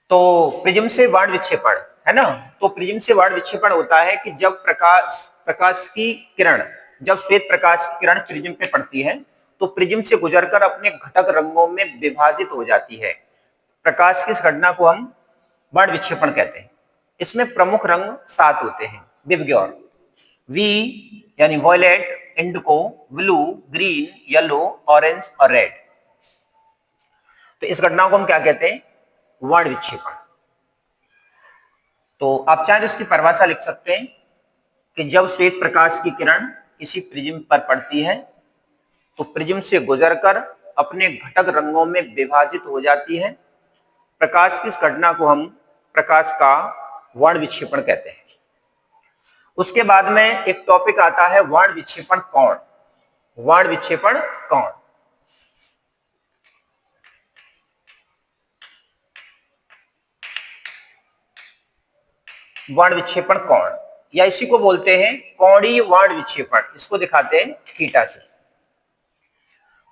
तो प्रिज्म से बाण विक्षेपण है ना, तो प्रिज्म से बाण विक्षेपण होता है कि जब प्रकाश की किरण, जब श्वेत प्रकाश की किरण प्रिज्म पे पड़ती है तो प्रिज्म से गुजरकर अपने घटक रंगों में विभाजित हो जाती है। प्रकाश की इस घटना को हम बाण विक्षेपण कहते हैं। इसमें प्रमुख रंग 7 होते हैं विबग्योर। वी यानी वॉयलेट, इंडिको, ब्लू, ग्रीन, येलो, ऑरेंज और रेड। तो इस घटना को हम क्या कहते हैं? बाण विक्षेपण। तो आप चाहे तो इसकी परिभाषा लिख सकते हैं कि जब श्वेत प्रकाश की किरण किसी प्रिज्म पर पड़ती है तो प्रिज्म से गुजरकर अपने घटक रंगों में विभाजित हो जाती है। प्रकाश की इस घटना को हम प्रकाश का बाण विक्षेपण कहते हैं। उसके बाद में एक टॉपिक आता है बाण विक्षेपण कोण। बाण विक्षेपण कोण, बाण विक्षेपण कोण या इसी को बोलते हैं कोणीय बाण विक्षेपण। इसको दिखाते हैं थीटा से।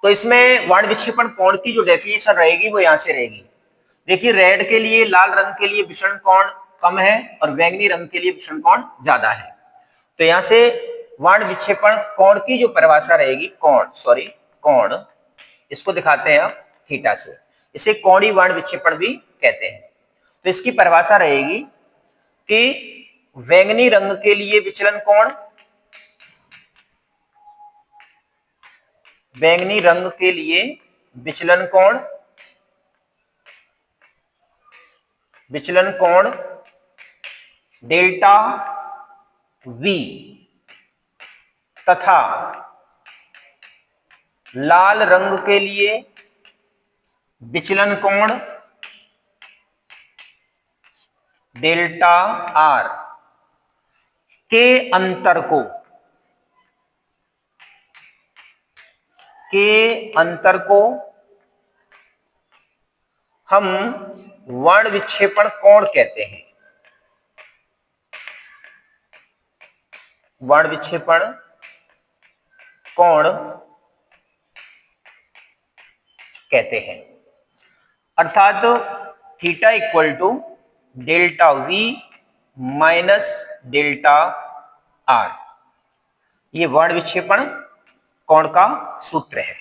तो इसमें बाण विक्षेपण कोण की जो डेफिनेशन रहेगी वो यहां से रहेगी। देखिए, रेड के लिए, लाल रंग के लिए विचलन कोण कम है और बैंगनी रंग के लिए विचलन कोण ज्यादा है। तो यहां से बाण विक्षेपण कोण की जो परिभाषा रहेगी, कोण, इसको दिखाते हैं आप थीटा से। इसे कोणीय बाण विक्षेपण भी कहते हैं। तो इसकी परिभाषा रहेगी कि बैंगनी रंग के लिए विचलन कोण, बैंगनी रंग के लिए विचलन कोण, विचलन कोण डेल्टा वी तथा लाल रंग के लिए विचलन कोण डेल्टा आर के अंतर को हम बाण विक्षेपण कोण कहते हैं। बाण विक्षेपण कोण कहते हैं। अर्थात theta equal to delta V minus delta R, ये बाण विक्षेपण कोण का सूत्र है।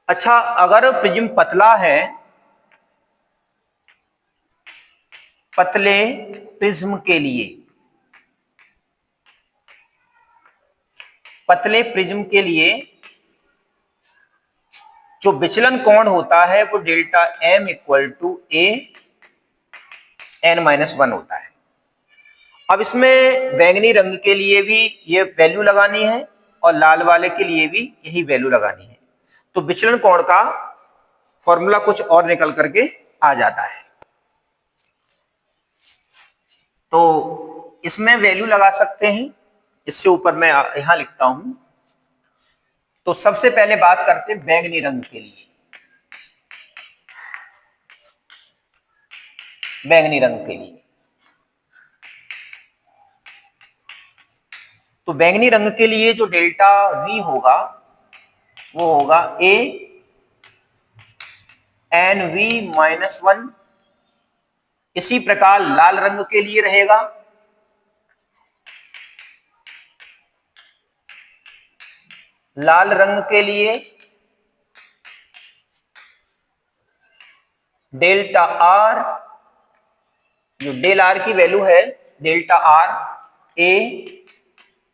अच्छा, अगर प्रिज्म पतला है, पतले प्रिज्म के लिए, पतले प्रिज्म के लिए जो विचलन कोण होता है वो delta M equal to A N minus 1 होता है। अब इसमें बैंगनी रंग के लिए भी ये वैल्यू लगानी है और लाल वाले के लिए भी यही वैल्यू लगानी है। तो विचलन कोण का फॉर्मूला कुछ और निकल करके आ जाता है। तो इसमें वैल्यू लगा सकते हैं। इससे ऊपर मैं यहां लिखता हूं। तो सबसे पहले बात करते हैं बैंगनी रंग के लिए। बैंगनी रंग के लिए तो बैंगनी रंग के लिए जो डेल्टा वी होगा वो होगा ए एन वी माइनस 1। इसी प्रकार लाल रंग के लिए रहेगा लाल रंग के लिए डेल्टा आर, जो डेल आर की वैल्यू है delta R A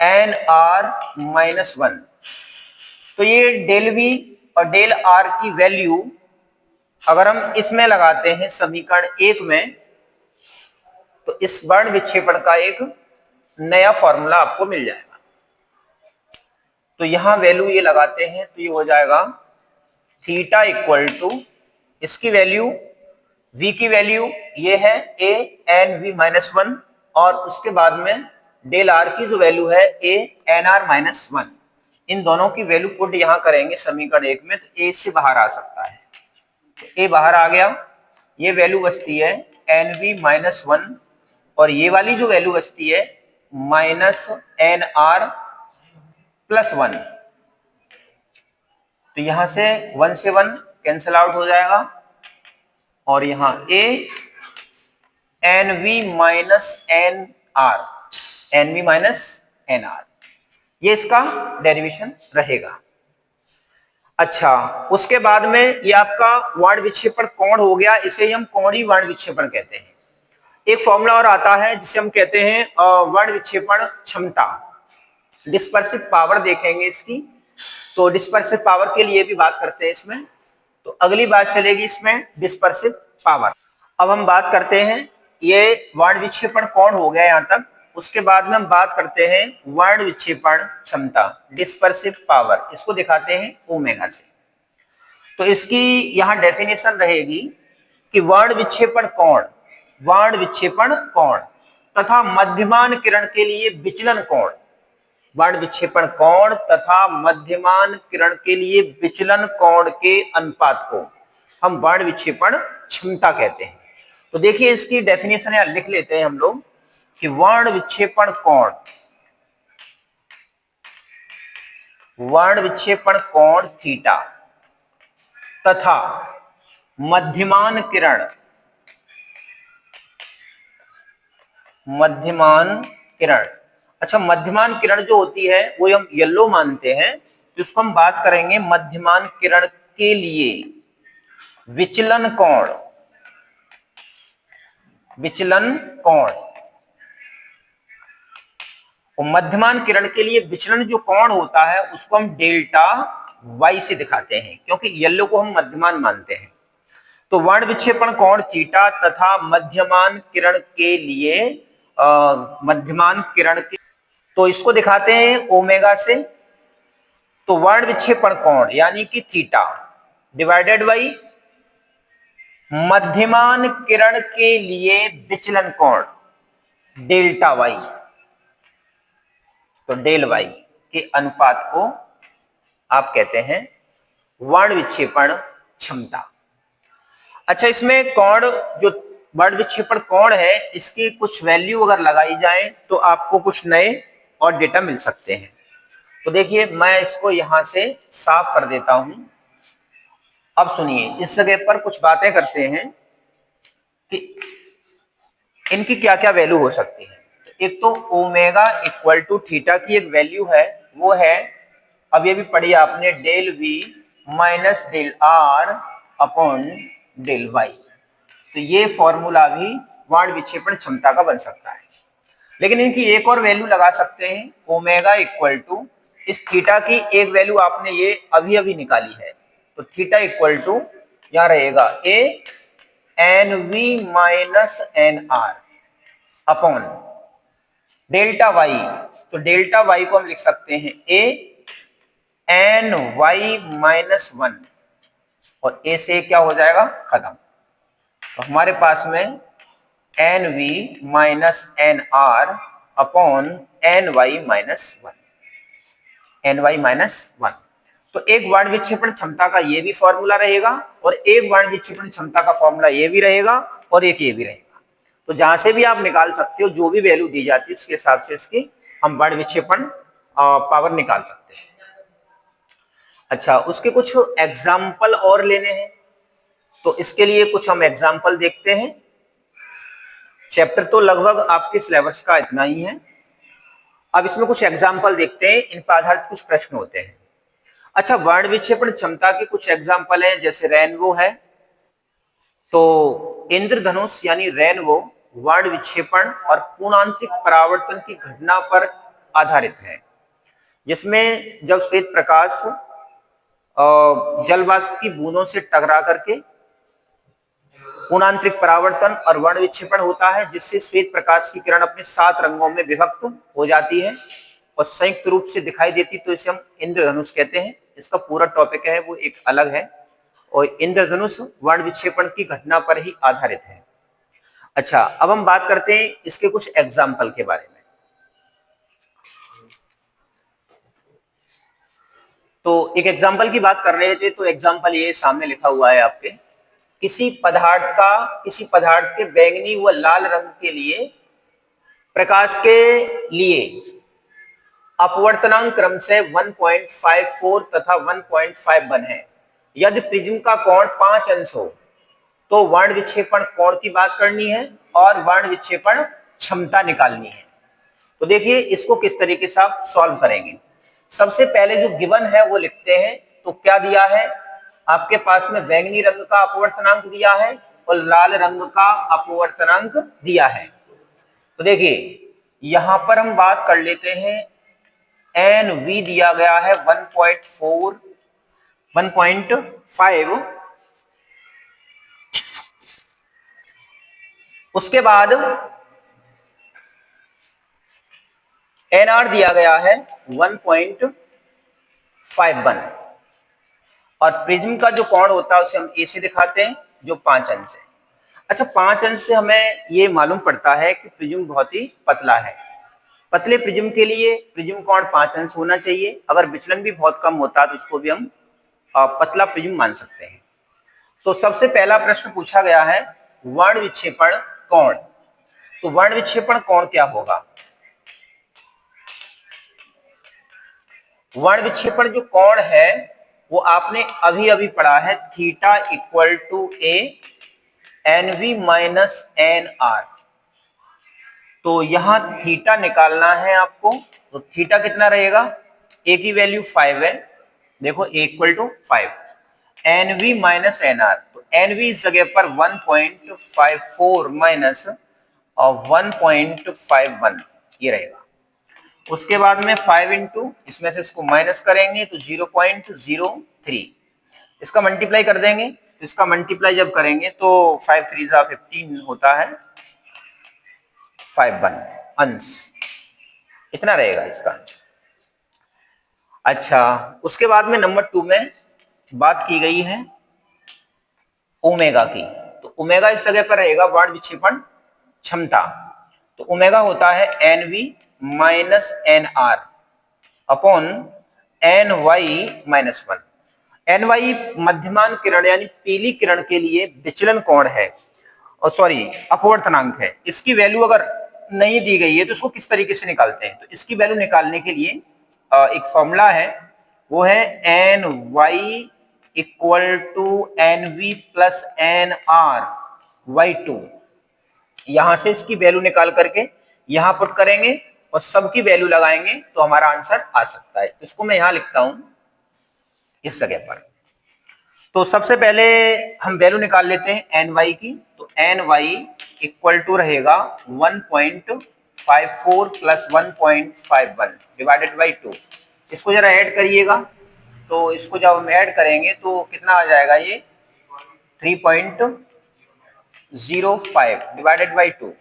N R minus 1। तो ये डेल वी और डेल आर की वैल्यू अगर हम इसमें लगाते हैं समीकरण 1 में, तो इस बाण विक्षेपण का एक नया फॉर्मूला आपको मिल जाएगा। तो यहां वैल्यू ये लगाते हैं तो ये हो जाएगा थीटा इक्वल टू, इसकी वैल्यू v की वैल्यू ये है a एन वी माइनस 1 और उसके बाद में डेल आर की जो वैल्यू है a एन आर माइनस 1। इन दोनों की वैल्यू पुट यहां करेंगे समीकरण 1 में, तो a से बाहर आ सकता है। तो a बाहर आ गया, ये वैल्यू बचती है एन वी माइनस 1 और ये वाली जो वैल्यू बचती है माइनस एन आर प्लस 1। तो यहां से 1 से 1 कैंसिल आउट हो जाएगा और यहाँ A N V minus N R, N V minus N R, ये इसका डेरिवेशन रहेगा। अच्छा, उसके बाद में ये आपका वर्ण विक्षेपण कोण हो गया, इसे हम कोणीय वर्ण विक्षेपण कहते हैं। एक फॉर्मूला और आता है जिसे हम कहते हैं वर्ण विक्षेपण क्षमता, डिस्पर्सिव पावर देखेंगे इसकी, तो डिस्पर्सिव पावर के लिए भी बात करते हैं इसमें, तो अगली बात चलेगी इसमें डिस्पर्सिव पावर। अब हम बात करते हैं, ये वर्ण विक्षेपण कोण हो गया यहां तक, उसके बाद में हम बात करते हैं वर्ण विक्षेपण क्षमता, डिस्पर्सिव पावर, इसको दिखाते हैं ओमेगा से। तो इसकी यहां डेफिनेशन रहेगी कि वर्ण विक्षेपण कोण, वर्ण विक्षेपण कोण तथा मध्यमान किरण के लिए विचलन कोण, वर्ण विक्षेपण कोण तथा मध्यमान किरण के लिए विचलन कोण के अनुपात को हम वर्ण विक्षेपण क्षमता कहते हैं। तो देखिए इसकी डेफिनेशन यहां लिख लेते हैं हम लोग कि वर्ण विक्षेपण कोण, वर्ण विक्षेपण कोण थीटा तथा मध्यमान किरण, मध्यमान किरण, अच्छा मध्यमान किरण जो होती है वो हम येलो मानते हैं, तो इसको हम बात करेंगे मध्यमान किरण के लिए विचलन कोण, विचलन कोण। और मध्यमान किरण के लिए विचलन जो कोण होता है उसको हम डेल्टा वाई से दिखाते हैं, क्योंकि येलो को हम मध्यमान मानते हैं। तो वर्ण विक्षेपण कोण थीटा तथा मध्यमान किरण के लिए मध्यमान किरण के, तो इसको दिखाते हैं ओमेगा से। तो वर्ण विक्षेपण कोण यानी कि थीटा डिवाइडेड बाई मध्यमान किरण के लिए विचलन कोण डेल्टा वाई, तो डेल वाई के अनुपात को आप कहते हैं वर्ण विक्षेपण क्षमता। अच्छा, इसमें कोण जो वर्ण विक्षेपण कोण है इसकी कुछ वैल्यू अगर लगाई जाए तो आपको कुछ नए और डेटा मिल सकते हैं। तो देखिए मैं इसको यहां से साफ कर देता हूं। अब सुनिए, इस जगह पर कुछ बातें करते हैं कि इनकी क्या क्या वैल्यू हो सकती है। एक तो ओमेगा इक्वल टू थीटा की एक वैल्यू है, वो है, अब ये भी पढ़ी आपने, del V minus del R upon del Y. तो ये फॉर्मूला भी वर्ण विक्षेपण क्षमता का बन सकता है। लेकिन इनकी एक और वैल्यू लगा सकते हैं, ओमेगा इक्वल टू, इस थीटा की एक वैल्यू आपने ये अभी अभी निकाली है, तो थीटा इक्वल टू यहां रहेगा A N V minus N R upon delta Y. तो डेल्टा वाई को हम लिख सकते हैं A N Y minus one, और ए से क्या हो जाएगा खत्म। तो हमारे पास में N V minus N R upon N Y minus one, N Y minus one. तो एक वर्ण विक्षेपण क्षमता का ये भी फॉर्मूला रहेगा, और एक वर्ण विक्षेपण क्षमता का फॉर्मूला ये भी रहेगा, और एक ये भी रहेगा। तो जहां से भी आप निकाल सकते हो, जो भी वैल्यू दी जाती है उसके हिसाब से इसकी हम वर्ण विक्षेपण पावर निकाल सकते हैं। अच्छा, उसके कुछ एग्जाम्पल और लेने हैं, तो इसके लिए कुछ हम एग्जाम्पल देखते हैं। चैप्टर तो लगभग आपके सिलेबस का इतना ही है। अब इसमें कुछ एग्जाम्पल देखते हैं, इन पर आधारित कुछ प्रश्न होते हैं। अच्छा, वर्ण विक्षेपण क्षमता के कुछ एग्जाम्पल हैं, जैसे रेनबो है। तो इंद्रधनुष यानी रेनबो वर्ण विक्षेपण और पूर्णांतरिक परावर्तन की घटना पर आधारित है, जिसमें जब श्वेत प्रकाश जल वाष्प की बूंदों से टकरा करके पूर्णांतरिक परावर्तन और वर्ण विक्षेपण होता है, जिससे श्वेत प्रकाश की किरण अपने 7 रंगों में विभक्त हो जाती है और संयुक्त रूप से दिखाई देती, तो इसे हम इंद्रधनुष कहते हैं। इसका पूरा टॉपिक है वो एक अलग है, और इंद्रधनुष वर्ण विक्षेपण की घटना पर ही आधारित है। अच्छा, अब हम बात करते हैं इसके कुछ एग्जाम्पल के बारे में। तो एक एग्जाम्पल की बात कर रहे थे, तो एग्जाम्पल ये सामने लिखा हुआ है आपके, किसी पदार्थ के बैंगनी व लाल रंग के लिए प्रकाश के लिए अपवर्तनांक क्रम से 1.54 तथा 1.51 है। यदि प्रिज्म का कोण 5 अंश हो तो वर्ण विक्षेपण कोण की बात करनी है और वर्ण विक्षेपण क्षमता निकालनी है। तो देखिए इसको किस तरीके से आप सॉल्व करेंगे। सबसे पहले जो गिवन है वो लिखते हैं। तो क्या दिया है आपके पास में, बैंगनी रंग का अपवर्तनांक दिया है और लाल रंग का अपवर्तनांक दिया है। तो देखिए यहां पर हम बात कर लेते हैं, एन वी दिया गया है 1.4 1.5, उसके बाद एन आर दिया गया है 1.51 और प्रिज्म का जो कोण होता है उसे हम ए से दिखाते हैं जो 5 अंश है। अच्छा 5 अंश से हमें ये मालूम पड़ता है कि प्रिज्म बहुत ही पतला है। पतले प्रिज्म के लिए प्रिज्म कोण 5 अंश होना चाहिए। अगर विचलन भी बहुत कम होता है तो उसको भी हम पतला प्रिज्म मान सकते हैं। तो सबसे पहला प्रश्न पूछा गया है वर्ण विक्षेपण कोण। तो वर्ण विक्षेपण कोण क्या होगा? वर्ण विक्षेपण जो कोण है वो आपने अभी अभी पढ़ा है, theta equal to A N V minus N R. तो यहां थीटा निकालना है आपको। तो थीटा कितना रहेगा? ए की वैल्यू 5 है, देखो A equal to 5, N V minus N R. तो एन वी इस जगह पर 1.54 माइनस 1.51 ये रहेगा। उसके बाद में 5 इंटू इसमें से इसको माइनस करेंगे तो 0.03, इसका मल्टीप्लाई कर देंगे। तो इसका मल्टीप्लाई जब करेंगे तो 5 3 जा 15 होता है 51 अंश, इतना रहेगा इसका अंश। अच्छा उसके बाद में नंबर 2 में बात की गई है ओमेगा की। तो ओमेगा इस जगह पर रहेगा वर्ण विक्षेपण क्षमता। तो ओमेगा होता है N V minus N R upon N Y minus 1। N Y मध्यमान किरण यानी पीली किरण के लिए विचलन कोण है और सॉरी अपवर्तनांक है। इसकी वैल्यू अगर नहीं दी गई है तो इसको किस तरीके से निकालते हैं? तो इसकी वैल्यू निकालने के लिए एक फॉर्मूला है, वो है N Y equal to N V plus N R by two. यहां से इसकी वैल्यू निकाल करके यहां पुट करेंगे और सबकी वैल्यू लगाएंगे तो हमारा आंसर आ सकता है। इसको मैं यहां लिखता हूं इस जगह पर। तो सबसे पहले हम वैल्यू निकाल लेते हैं एन वाई की। तो एन वाई इक्वल टू रहेगा 1.54 प्लस 1.51 डिवाइडेड बाई 2। इसको जरा ऐड करिएगा। तो इसको जब हम ऐड करेंगे तो कितना आ जाएगा? ये 3.05 डिवाइडेड बाई 2।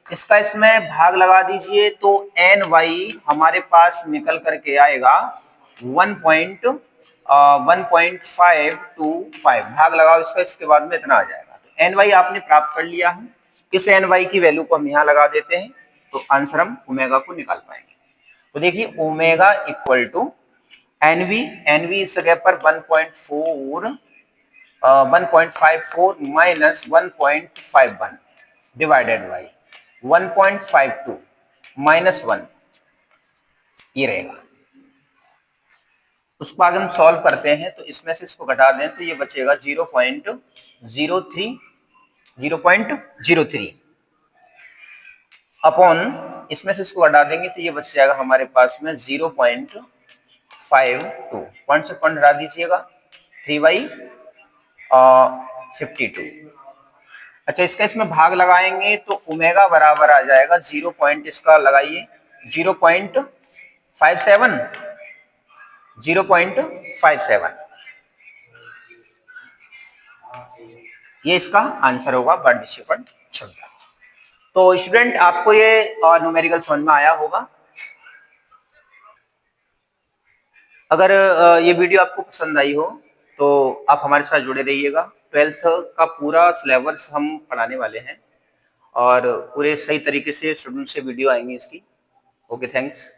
इसका इसमें भाग लगा दीजिए तो एन वाई हमारे पास निकल करके आएगा 1.525, भाग लगाओ इसका, इसके बाद में इतना आ जाएगा। तो एन वाई आपने प्राप्त कर लिया है। इस एन वाई की वैल्यू को हम यहाँ लगा देते हैं तो आंसर हम ओमेगा को निकाल पाएंगे। तो देखिए omega equal to N V इस जगह पर 1.54 माइनस 1.51 डिवाइडेड बाई 1.52 माइनस 1 ये रहेगा। उसको आगे हम सॉल्व करते हैं तो इसमें से इसको घटा दें तो ये बचेगा 0.03 अपॉन इसमें से इसको हटा देंगे तो ये बच जाएगा हमारे पास में 0.52। पॉइंट से पॉइंट हटा दीजिएगा 3/52। अच्छा इसका इसमें भाग लगाएंगे तो ओमेगा बराबर आ जाएगा 0. इसका लगाइए 0.57 ये इसका आंसर होगा वर्ण विक्षेपण क्षमता। तो स्टूडेंट आपको ये न्यूमेरिकल समझ में आया होगा। अगर ये वीडियो आपको पसंद आई हो तो आप हमारे साथ जुड़े रहिएगा। 12th का पूरा सिलेबस हम पढ़ाने वाले हैं और पूरे सही तरीके से स्टूडेंट से वीडियो आएंगी इसकी। Okay thanks.